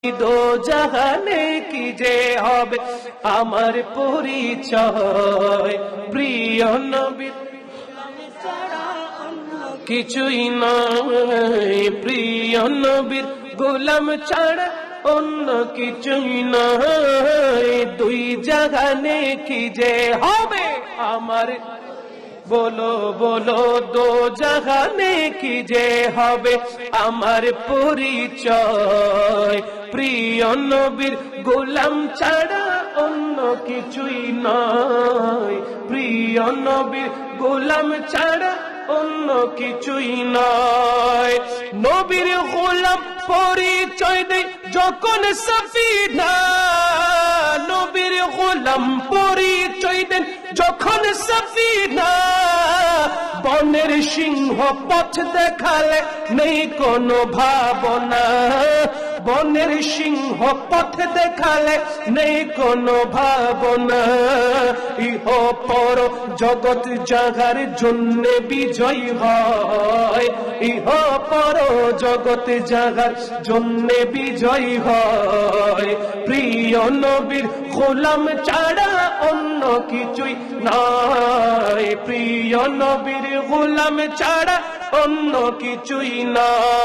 দোজাহানে কি যে হবে আমার পরিচয়, প্রিয় নবীর কিছুই নয়, প্রিয় নবীর গোলাম ছাড়া অন্য কিছুই নয়। দুই জাহানে কি যে হবে আমার, বলো বলো দো জাহানে কি যে হবে আমার পরিচয়, প্রিয় নবীর গোলাম ছাড়া অন্য কিছুই নয়, প্রিয় নবীর গোলাম ছাড়া অন্য কিছুই নয়। নবীর গোলাম পরিচয় দেয় যখন সফিনা, নবীর গোলাম পরিচয় দেন যখন সফিনা, বনের সিংহ পথ দেখালে নেই কোনো ভাবনা, বনের সিংহ পথ দেখালে নেই কোনো ভাবনা। ইহ পর জগৎ জাগার জন্য বিজয় হয়, ইহ পর জগৎ জাগার জন্য বিজয় হয়, প্রিয় নবীর গোলাম ছাড়া অন্য কিছুই নয়, প্রিয় নবীর গোলাম ছাড়া অন্য কিছুই নয়।